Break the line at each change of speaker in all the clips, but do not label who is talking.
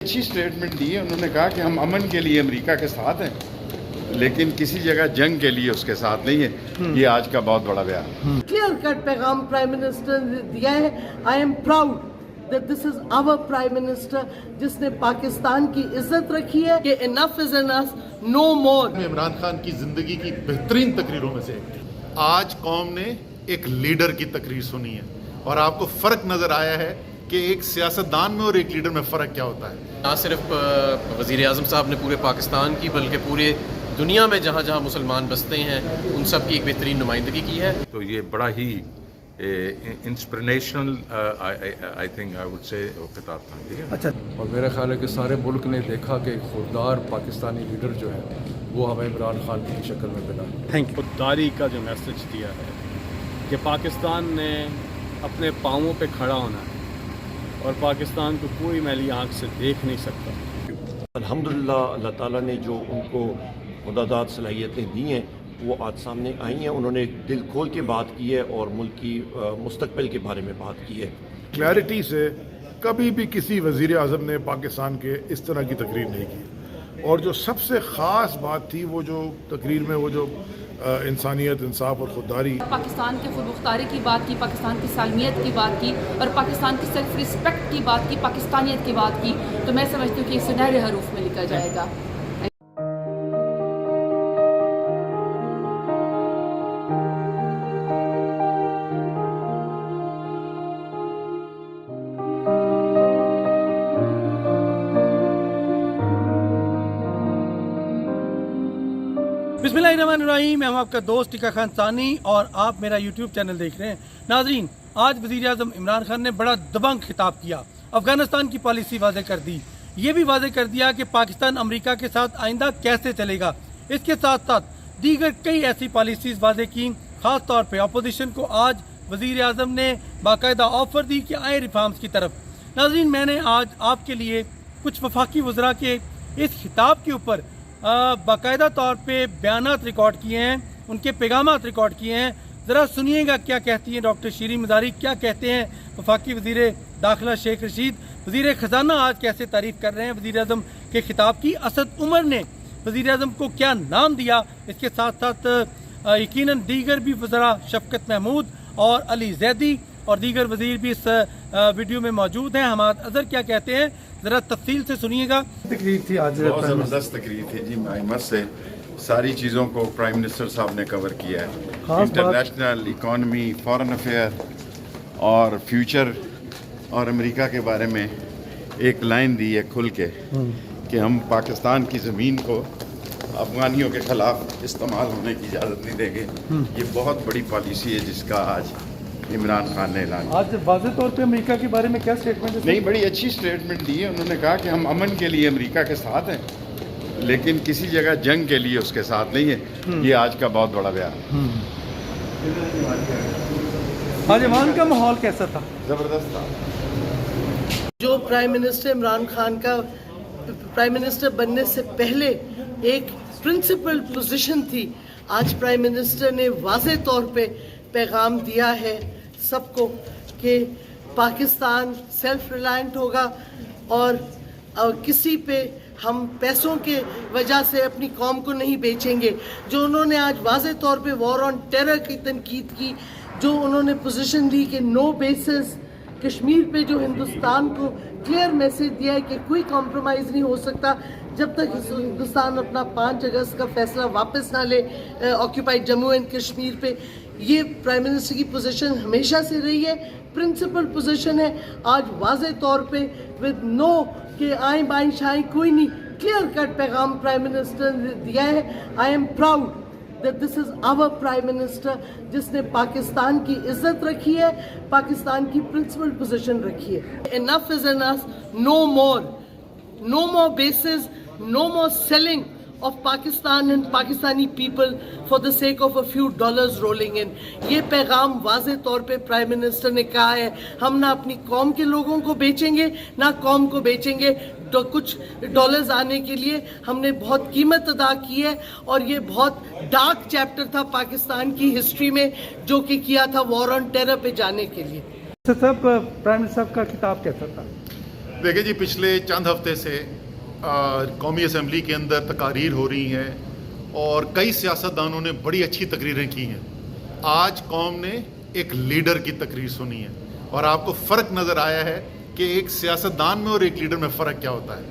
اچھی اسٹیٹمنٹ دی ہے. انہوں نے کہا کہ ہم امن کے لیے امریکہ کے ساتھ ہیں لیکن کسی جگہ جنگ کے لیے اس کے ساتھ نہیں ہے. یہ آج کا بہت بڑا بیان.
کلیئر کٹ پیغام پرائم منسٹر نے دیا ہے. I am proud that this is our prime minister جس نے پاکستان کی عزت رکھی ہے کہ enough is enough, no more.
Imran Khan کی زندگی کی بہترین تقریروں میں سے ایک تھی. آج قوم نے ایک لیڈر کی تقریر سنی ہے اور آپ کو فرق نظر آیا ہے کہ ایک سیاستدان میں اور ایک لیڈر میں فرق کیا ہوتا ہے.
نہ صرف وزیر اعظم صاحب نے پورے پاکستان کی بلکہ پورے دنیا میں جہاں جہاں مسلمان بستے ہیں ان سب کی ایک بہترین نمائندگی کی ہے.
تو یہ بڑا ہی inspirational I think I would سے خطاب تھا. ٹھیک ہے.
اچھا. اور میرا خیال ہے کہ سارے ملک نے دیکھا کہ ایک خوددار پاکستانی لیڈر جو ہے وہ ہمیں عمران خان کی شکل میں ملا. Thank you.
خودداری کا جو میسج دیا ہے کہ پاکستان نے اپنے پاؤں پہ کھڑا ہونا ہے اور پاکستان کو کوئی میلی آنکھ سے دیکھ نہیں سکتا.
الحمدللہ اللہ تعالیٰ نے جو ان کو خداداد صلاحیتیں دی ہیں وہ آج سامنے آئی ہیں. انہوں نے دل کھول کے بات کی ہے اور ملک کی مستقبل کے بارے میں بات کی ہے.
کلیئرٹی سے کبھی بھی کسی وزیر اعظم نے پاکستان کے اس طرح کی تقریر نہیں کی. اور جو سب سے خاص بات تھی وہ جو تقریر میں وہ جو انسانیت, انصاف اور خودداری.
پاکستان کے خود مختاری کی بات کی, پاکستان کی سالمیت کی بات کی اور پاکستان کی سیلف رسپیکٹ کی بات کی, پاکستانیت کی بات کی. تو میں سمجھتی ہوں کہ یہ سنہرے حروف میں لکھا جائے گا.
بسم اللہ الرحمن الرحیم. میں ہوں آپ کا دوست ٹیکا خان ثانی اور آپ میرا یوٹیوب چینل دیکھ رہے ہیں. ناظرین, آج وزیر اعظم عمران خان نے بڑا دبنگ خطاب کیا. افغانستان کی پالیسی واضح کر دی. یہ بھی واضح کر دیا کہ پاکستان امریکہ کے ساتھ آئندہ کیسے چلے گا. اس کے ساتھ ساتھ دیگر کئی ایسی پالیسیز واضح کی. خاص طور پہ اپوزیشن کو آج وزیر اعظم نے باقاعدہ آفر دی کہ آئیں ریفارمز کی طرف. ناظرین, میں نے آج آپ کے لیے کچھ وفاقی وزراء کے اس خطاب کے اوپر باقاعدہ طور پہ بیانات ریکارڈ کیے ہیں, ان کے پیغامات ریکارڈ کیے ہیں. ذرا سنیے گا کیا کہتی ہیں ڈاکٹر شیریں مزاری, کیا کہتے ہیں وفاقی وزیر داخلہ شیخ رشید, وزیر خزانہ آج کیسے تعریف کر رہے ہیں وزیر اعظم کے خطاب کی. اسد عمر نے وزیر اعظم کو کیا نام دیا. اس کے ساتھ ساتھ یقیناً دیگر بھی وزراء شفقت محمود اور علی زیدی اور دیگر وزیر بھی اس ویڈیو میں موجود ہیں. حماد اظہر کیا کہتے ہیں ذرا تفصیل سے سنیے گا.
تقریر تھی آج, بہت زبردست تقریر تھی جی. مائمت سے ساری چیزوں کو پرائم منسٹر صاحب نے کور کیا ہے. انٹرنیشنل اکانومی, فارن افیئر اور فیوچر اور امریکہ کے بارے میں ایک لائن دی ہے کھل کے کہ ہم پاکستان کی زمین کو افغانیوں کے خلاف استعمال ہونے کی اجازت نہیں دیں گے. یہ بہت بڑی پالیسی ہے جس کا آج عمران خان نے اعلان کیا.
آج واضح طور پہ امریکہ کے بارے میں کیا اسٹیٹمنٹ ہے؟
نہیں, بڑی اچھی اسٹیٹمنٹ دی ہے. انہوں نے کہا کہ ہم امن کے لیے امریکہ کے ساتھ ہیں لیکن کسی جگہ جنگ کے لیے اس کے ساتھ نہیں ہے. یہ آج کا بہت بڑا بیان.
آج ایوان کا ماحول کیسا تھا؟
زبردست تھا.
جو پرائم منسٹر عمران خان کا پرائم منسٹر بننے سے پہلے ایک پرنسپل پوزیشن تھی, آج پرائم منسٹر نے واضح طور پہ پیغام دیا ہے سب کو کہ پاکستان سیلف ریلائنٹ ہوگا اور کسی پہ ہم پیسوں کے وجہ سے اپنی قوم کو نہیں بیچیں گے. جو انہوں نے آج واضح طور پہ وار آن ٹیرر کی تنقید کی, جو انہوں نے پوزیشن لی کہ نو بیسس کشمیر پہ, جو ہندوستان کو کلیئر میسج دیا ہے کہ کوئی کمپرومائز نہیں ہو سکتا جب تک ہندوستان اپنا 5 اگست کا فیصلہ واپس نہ لے آکوپائڈ جموں اینڈ کشمیر پہ. یہ پرائم منسٹر کی پوزیشن ہمیشہ سے رہی ہے, پرنسپل پوزیشن ہے. آج واضح طور پہ ود نو کہ آئیں بائیں شائیں کوئی نہیں, کلیئر کٹ پیغام پرائم منسٹر نے دیا ہے. I am proud that this is our prime minister جس نے پاکستان کی عزت رکھی ہے, پاکستان کی پرنسپل پوزیشن رکھی ہے. enough is enough, no more bases, no more selling of Pakistan and Pakistani people for the sake of a few dollars rolling in. یہ پیغام واضح طور پہ پرائم منسٹر نے کہا ہے ہم نہ اپنی قوم کے لوگوں کو بیچیں گے نہ قوم کو بیچیں گے. تو کچھ ڈالرز آنے کے لیے ہم نے بہت قیمت ادا کی ہے اور یہ بہت ڈارک چیپٹر تھا پاکستان کی ہسٹری میں جو کہ کیا تھا وار آن ٹیرر پہ جانے کے لیے.
صاحب, پرائم منسٹر کا خطاب کیسا تھا؟
دیکھیں جی، پچھلے چند ہفتے سے قومی اسمبلی کے اندر تقاریر ہو رہی ہیں اور کئی سیاستدانوں نے بڑی اچھی تقریریں کی ہیں. آج قوم نے ایک لیڈر کی تقریر سنی ہے اور آپ کو فرق نظر آیا ہے کہ ایک سیاستدان میں اور ایک لیڈر میں فرق کیا ہوتا ہے.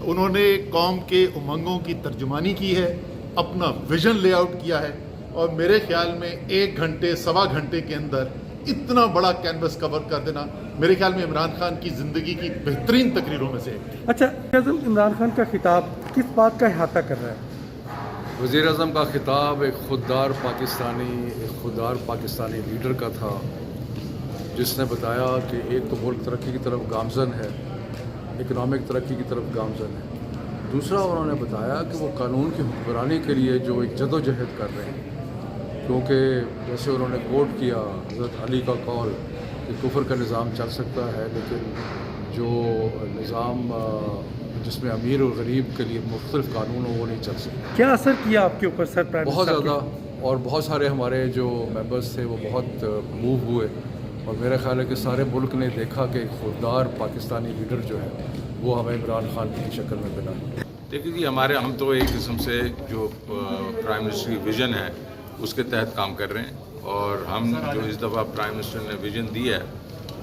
انہوں نے قوم کے امنگوں کی ترجمانی کی ہے، اپنا ویژن لے آؤٹ کیا ہے، اور میرے خیال میں 1 گھنٹے سوا گھنٹے کے اندر اتنا بڑا کینوس کور کر دینا میرے خیال میں عمران خان کی زندگی کی بہترین تقریروں میں سے ایک تھی.
اچھا، عمران خان کا خطاب کس بات کا احاطہ کر رہا ہے؟
وزیر اعظم کا خطاب ایک خوددار پاکستانی لیڈر کا تھا، جس نے بتایا کہ ایک تو ملک ترقی کی طرف گامزن ہے، اکنامک ترقی کی طرف گامزن ہے. دوسرا انہوں نے بتایا کہ وہ قانون کی حکمرانی کے لیے جو ایک جد و جہد کر رہے ہیں، کیونکہ جیسے انہوں نے کوٹ کیا حضرت علی کا قول کہ کفر کا نظام چل سکتا ہے، لیکن جو نظام جس میں امیر اور غریب کے لیے مختلف قانون ہو وہ نہیں چل سکتا.
کیا اثر کیا آپ کے اوپر سر پرائم
بہت
منسٹر
زیادہ، اور بہت سارے ہمارے جو ممبرس تھے وہ بہت موو ہوئے، اور میرا خیال ہے کہ سارے ملک نے دیکھا کہ ایک خوددار پاکستانی لیڈر جو ہے وہ ہمیں عمران خان کی شکل میں ملا. دیکھیے جی، ہم تو ایک قسم سے جو پرائم منسٹر کی ویژن ہے اس کے تحت کام کر رہے ہیں، اور ہم جو اس دفعہ پرائم منسٹر نے ویژن دی ہے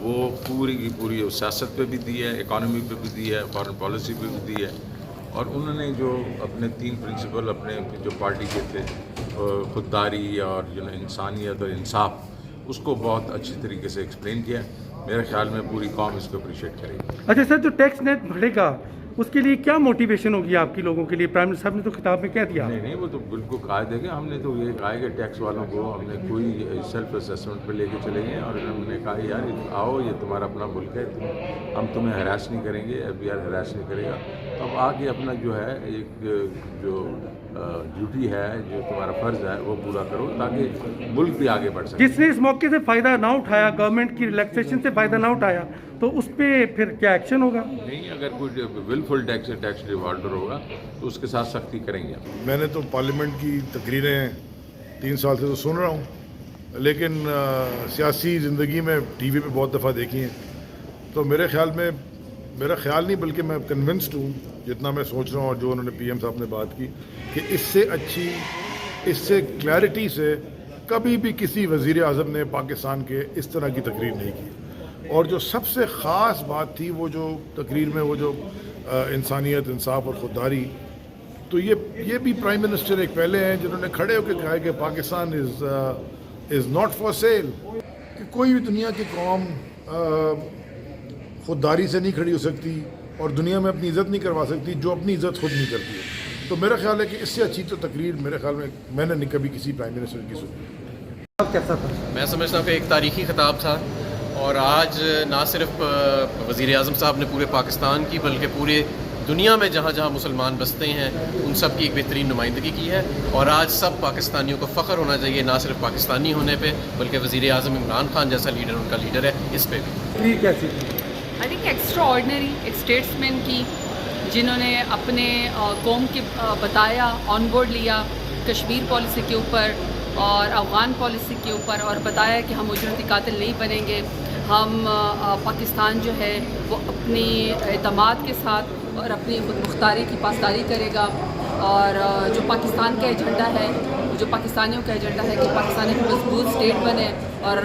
وہ پوری کی پوری سیاست پہ بھی دی ہے، اکانومی پہ بھی دی ہے، فارن پالیسی پہ بھی دی ہے. اور انہوں نے جو اپنے 3 پرنسپل اپنے جو پارٹی کے تھے، خودداری اور جو انسانیت اور انصاف، اس کو بہت اچھی طریقے سے ایکسپلین کیا. میرے خیال میں پوری قوم اس کو اپریشیٹ کرے گی.
اچھا سر، جو ٹیکس نیٹ بڑھے گا اس کے لیے کیا موٹیویشن ہوگی آپ کی لوگوں کے لیے؟ پرائم منسٹر صاحب نے تو خطاب میں کہہ دیا.
نہیں، وہ تو بالکل قائد ہے کہ ہم نے تو یہ کہا ہے کہ ٹیکس والوں کو ہم نے کوئی سیلف اسیسمنٹ پہ لے کے چلے گئے، اور ہم نے کہا یار آؤ، یہ تمہارا اپنا ملک ہے، ہم تمہیں ہراس نہیں کریں گے، FBI ہراس نہیں کرے گا. اب آگے اپنا جو ہے ایک جو ڈیوٹی ہے، جو تمہارا فرض ہے وہ پورا کرو تاکہ ملک بھی آگے بڑھ سکے.
جس نے اس موقع سے فائدہ نہ اٹھایا، گورنمنٹ کی ریلیکسیشن سے فائدہ نہ اٹھایا، تو اس پہ پھر کیا ایکشن ہوگا؟
نہیں، اگر کوئی ولفل ٹیکس ڈیفالٹر ہوگا تو اس کے ساتھ سختی کریں گے.
میں نے تو پارلیمنٹ کی تقریریں 3 سال سے تو سن رہا ہوں، لیکن سیاسی زندگی میں ٹی وی پہ بہت دفعہ دیکھی ہیں. تو میرا خیال نہیں بلکہ میں کنونسڈ ہوں، جتنا میں سوچ رہا ہوں اور جو انہوں نے PM صاحب نے بات کی، کہ اس سے کلیئرٹی سے کبھی بھی کسی وزیر اعظم نے پاکستان کے اس طرح کی تقریر نہیں کی. اور جو سب سے خاص بات تھی وہ جو تقریر میں وہ جو انسانیت، انصاف اور خودداری، تو یہ بھی پرائم منسٹر ایک پہلے ہیں جنہوں نے کھڑے ہو کے کہا کہ Pakistan is not for sale, کہ کوئی بھی دنیا کی قوم خودداری سے نہیں کھڑی ہو سکتی اور دنیا میں اپنی عزت نہیں کروا سکتی جو اپنی عزت خود نہیں کرتی ہے. تو میرا خیال ہے کہ اس سے اچھی تو تقریر میرے خیال میں نے کبھی کسی پرائم منسٹر کی سنی.
کیسا تھا؟
میں سمجھتا ہوں کہ ایک تاریخی خطاب تھا، اور آج نہ صرف وزیر اعظم صاحب نے پورے پاکستان کی بلکہ پورے دنیا میں جہاں جہاں مسلمان بستے ہیں ان سب کی ایک بہترین نمائندگی کی ہے. اور آج سب پاکستانیوں کو فخر ہونا چاہیے، نہ صرف پاکستانی ہونے پہ بلکہ وزیر اعظم عمران خان جیسا لیڈر ان کا لیڈر ہے، اس پہ بھی.
کیسی؟
آئی تھنک ایکسٹرا آرڈنری ایک اسٹیٹسمین کی، جنہوں نے اپنے قوم کے بتایا، آن بورڈ لیا کشمیر پالیسی کے اوپر اور افغان پالیسی کے اوپر، اور بتایا کہ ہم اجرتی قاتل نہیں بنیں گے. ہم پاکستان جو ہے وہ اپنی اعتماد کے ساتھ اور اپنی خود مختاری کی پاسداری کرے گا، اور جو پاکستان کا ایجنڈا ہے، جو پاکستانیوں کا ایجنڈا ہے کہ پاکستان ایک مضبوط اسٹیٹ بنے اور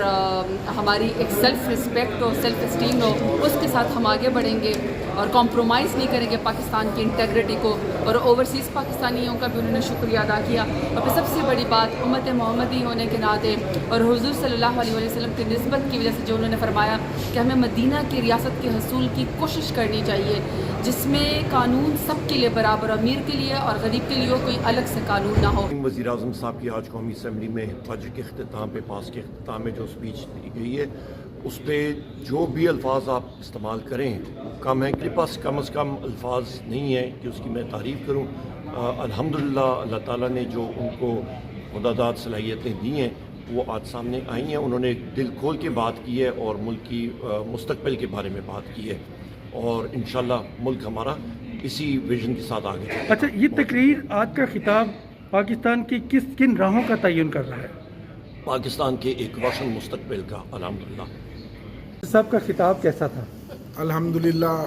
ہماری ایک سیلف رسپیکٹ ہو، سیلف اسٹیم ہو، اس کے ساتھ ہم آگے بڑھیں گے اور کمپرومائز نہیں کریں گے پاکستان کی انٹیگریٹی کو. اور اوورسیز پاکستانیوں کا بھی انہوں نے شکریہ ادا کیا. اور پھر سب سے بڑی بات امت محمدی ہونے کے ناطے اور حضور صلی اللہ علیہ وسلم کی نسبت کی وجہ سے جو انہوں نے فرمایا کہ ہمیں مدینہ کی ریاست کے حصول کی کوشش کرنی چاہیے، جس میں قانون سب کے لیے برابر، امیر کے لیے اور غریب کے لیے کوئی الگ سے قانون نہ ہو.
وزیر اعظم صاحب کی آج قومی اسمبلی میں بجٹ کے اختتام پہ پاس کے اختتام میں جو اسپیچ دی گئی ہے، اس پہ جو بھی الفاظ آپ استعمال کریں کم ہے. میرے پاس کم از کم الفاظ نہیں ہیں کہ اس کی میں تعریف کروں. الحمدللہ اللہ تعالیٰ نے جو ان کو خداداد صلاحیتیں دی ہیں وہ آج سامنے آئی ہیں. انہوں نے دل کھول کے بات کی ہے اور ملک کی مستقبل کے بارے میں بات کی ہے، اور انشاءاللہ ملک ہمارا اسی ویژن کے ساتھ آگے چلے گا.
اچھا، یہ تقریر، آج کا خطاب پاکستان کی کن راہوں کا تعین کر رہا ہے؟
پاکستان کے ایک روشن مستقبل کا. الحمدللہ
صاحب کا خطاب کیسا تھا؟
الحمدللہ